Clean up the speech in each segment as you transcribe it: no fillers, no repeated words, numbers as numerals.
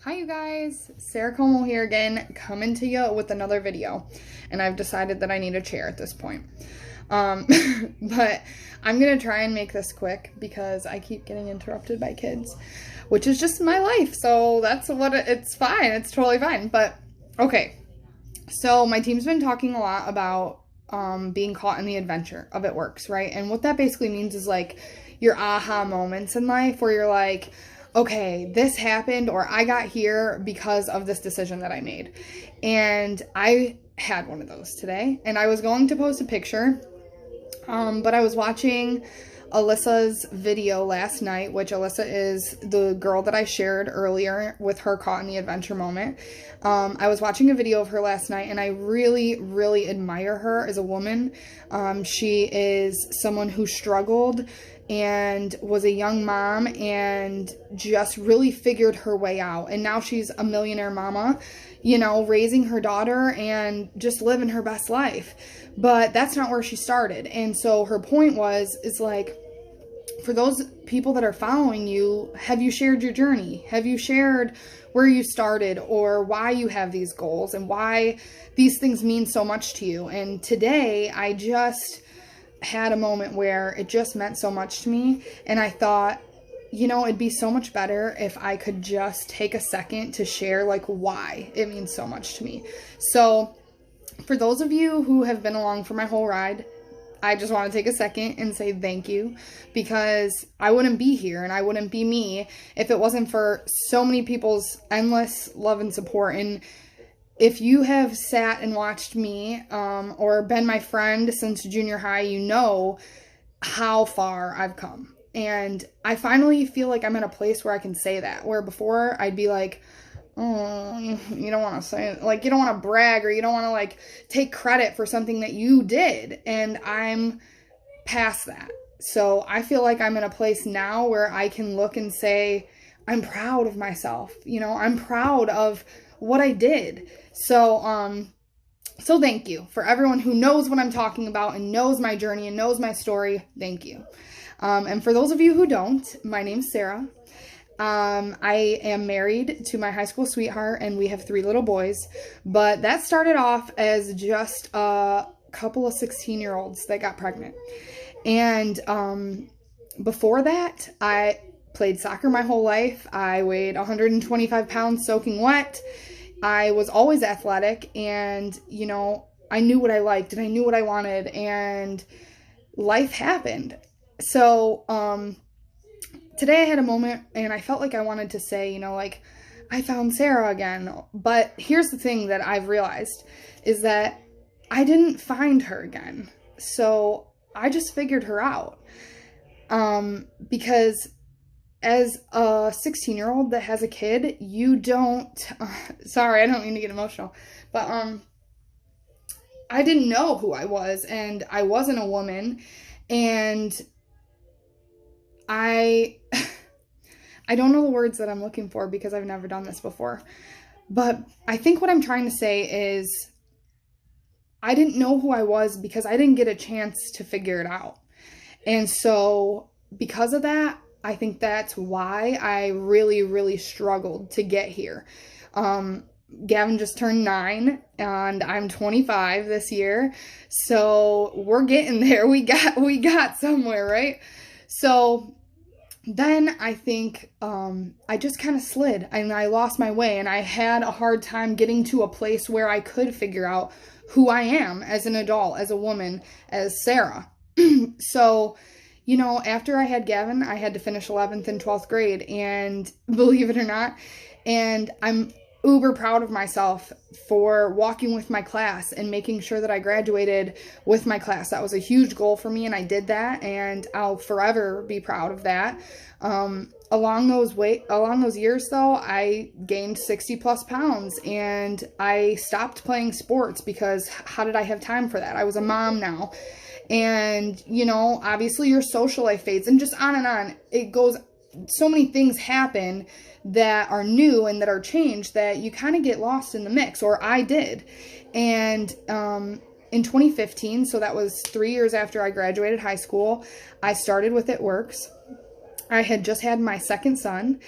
Hi you guys, Sarah Como here again, coming to you with another video, and I've decided that I need a chair at this point. Um, but I'm gonna try and make this quick because I keep getting interrupted by kids, which is just my life, so that's what it's fine, it's totally fine. But okay, so my team's been talking a lot about being caught in the adventure of It Works, right? And what that basically means is like your aha moments in life where you're like, okay, this happened, or I got here because of this decision that I made. And I had one of those today, and I was going to post a picture, but I was watching Alyssa's video last night, which Alyssa is the girl that I shared earlier with her caught in the adventure moment. I was watching a video of her last night, and I really, really admire her as a woman. She is someone who struggled and was a young mom and just really figured her way out. And now she's a millionaire mama, you know, raising her daughter and just living her best life. But that's not where she started. And so her point is like, for those people that are following you, have you shared your journey? Have you shared where you started or why you have these goals and why these things mean so much to you? And today I just had a moment where it just meant so much to me, and I thought, you know, it'd be so much better if I could just take a second to share like why it means so much to me. So for those of you who have been along for my whole ride, I just want to take a second and say thank you, because I wouldn't be here and I wouldn't be me if it wasn't for so many people's endless love and support. And if you have sat and watched me or been my friend since junior high, you know how far I've come. And I finally feel like I'm in a place where I can say that, where before I'd be like, oh, you don't want to say it. Like, you don't want to brag, or you don't want to like take credit for something that you did. And I'm past that. So I feel like I'm in a place now where I can look and say, I'm proud of myself. You know, I'm proud of what I did. So thank you for everyone who knows what I'm talking about and knows my journey and knows my story. Thank you. And for those of you who don't, my name's Sarah. I am married to my high school sweetheart, and we have 3 little boys, but that started off as just a couple of 16-year-olds that got pregnant. And before that, I played soccer my whole life. I weighed 125 pounds soaking wet. I was always athletic, and, you know, I knew what I liked and I knew what I wanted, and life happened. So, today I had a moment and I felt like I wanted to say, you know, like, I found Sarah again. But here's the thing that I've realized is that I didn't find her again. So I just figured her out. Because as a 16-year-old that has a kid, you don't, sorry, I don't mean to get emotional, but I didn't know who I was, and I wasn't a woman, and I don't know the words that I'm looking for because I've never done this before, but I think what I'm trying to say is I didn't know who I was because I didn't get a chance to figure it out. And so because of that, I think that's why I really, really struggled to get here. Gavin just turned 9 and I'm 25 this year. So we're getting there. We got somewhere, right? So then I think I just kind of slid and I lost my way, and I had a hard time getting to a place where I could figure out who I am as an adult, as a woman, as Sarah. So, you know, after I had Gavin, I had to finish 11th and 12th grade, and believe it or not, and I'm uber proud of myself for walking with my class and making sure that I graduated with my class. That was a huge goal for me, and I did that, and I'll forever be proud of that. Along those years though, I gained 60 plus pounds, and I stopped playing sports because how did I have time for that? I was a mom now. And, you know, obviously your social life fades, and just on and on. It goes, so many things happen that are new and that are changed that you kind of get lost in the mix, or I did. And in 2015, so that was 3 years after I graduated high school, I started with It Works. I had just had my second son,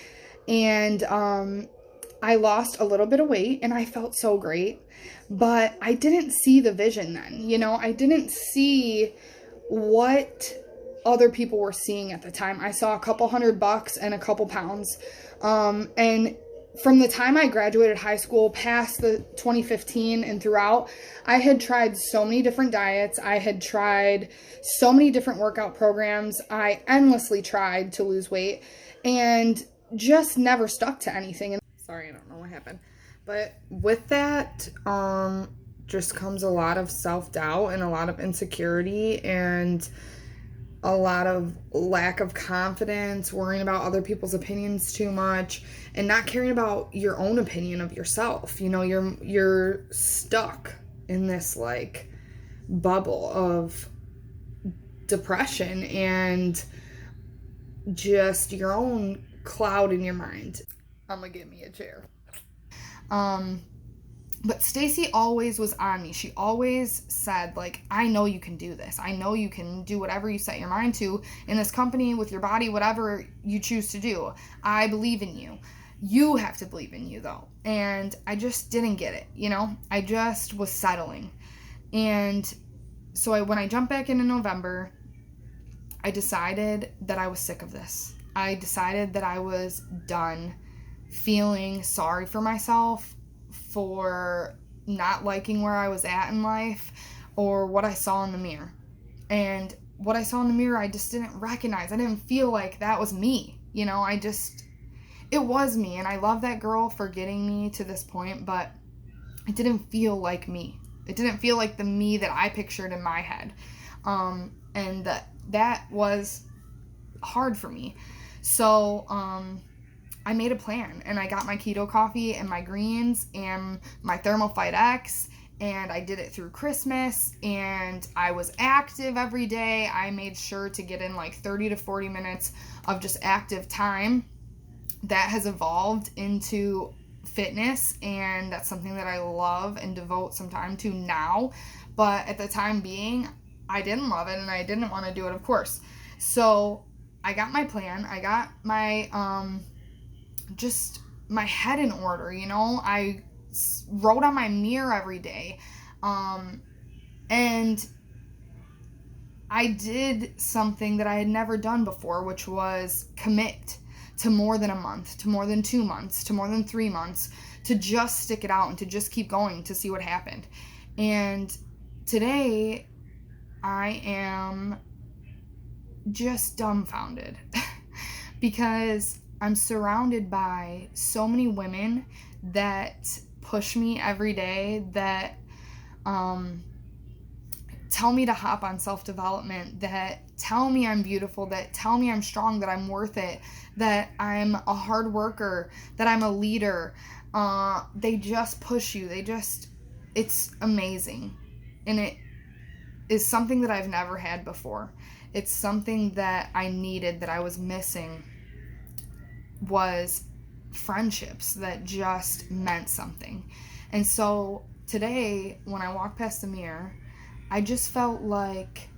and I lost a little bit of weight and I felt so great, but I didn't see the vision then. You know, I didn't see what other people were seeing at the time. I saw a couple $100 and a couple pounds. And from the time I graduated high school past the 2015 and throughout, I had tried so many different diets. I had tried so many different workout programs. I endlessly tried to lose weight and just never stuck to anything. And sorry, I don't know what happened. But with that, just comes a lot of self-doubt and a lot of insecurity and a lot of lack of confidence, worrying about other people's opinions too much, and not caring about your own opinion of yourself. You know, you're stuck in this like bubble of depression and just your own cloud in your mind. I'm gonna get me a chair. But Stacy always was on me. She always said, like, I know you can do this. I know you can do whatever you set your mind to in this company, with your body, whatever you choose to do. I believe in you. You have to believe in you, though. And I just didn't get it, you know? I just was settling. And so when I jumped back in November, I decided that I was sick of this. I decided that I was done feeling sorry for myself for not liking where I was at in life or what I saw in the mirror. And what I saw in the mirror, I just didn't recognize. I didn't feel like that was me. You know, it was me. And I love that girl for getting me to this point, but it didn't feel like me. It didn't feel like the me that I pictured in my head. And that was hard for me. So, I made a plan and I got my keto coffee and my greens and my Thermophyte X, and I did it through Christmas, and I was active every day. I made sure to get in like 30 to 40 minutes of just active time. That has evolved into fitness, and that's something that I love and devote some time to now. But at the time being, I didn't love it and I didn't want to do it, of course. So I got my plan. I got my just my head in order, you know. I wrote on my mirror every day, and I did something that I had never done before, which was commit to more than a month, to more than 2 months, to more than 3 months, to just stick it out and to just keep going to see what happened. And today I am just dumbfounded because I'm surrounded by so many women that push me every day, that tell me to hop on self-development, that tell me I'm beautiful, that tell me I'm strong, that I'm worth it, that I'm a hard worker, that I'm a leader. They just push you. It's amazing. And it is something that I've never had before. It's something that I needed, that I was missing, was friendships that just meant something. And so today, when I walked past the mirror, I just felt like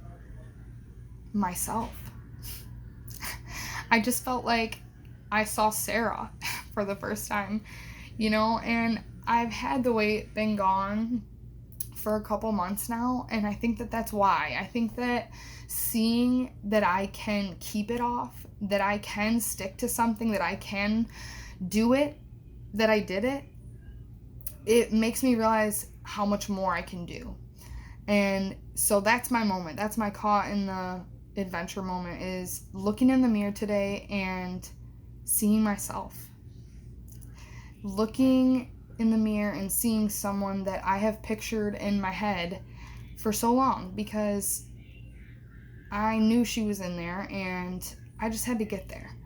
myself. I just felt like I saw Sarah for the first time, you know. And I've had the weight been gone for a couple months now, and I think that that's why. I think that seeing that I can keep it off, that I can stick to something, that I can do it, that I did it, it makes me realize how much more I can do. And so that's my moment. That's my caught in the adventure moment, is looking in the mirror today and seeing myself. Looking in the mirror and seeing someone that I have pictured in my head for so long, because I knew she was in there and I just had to get there.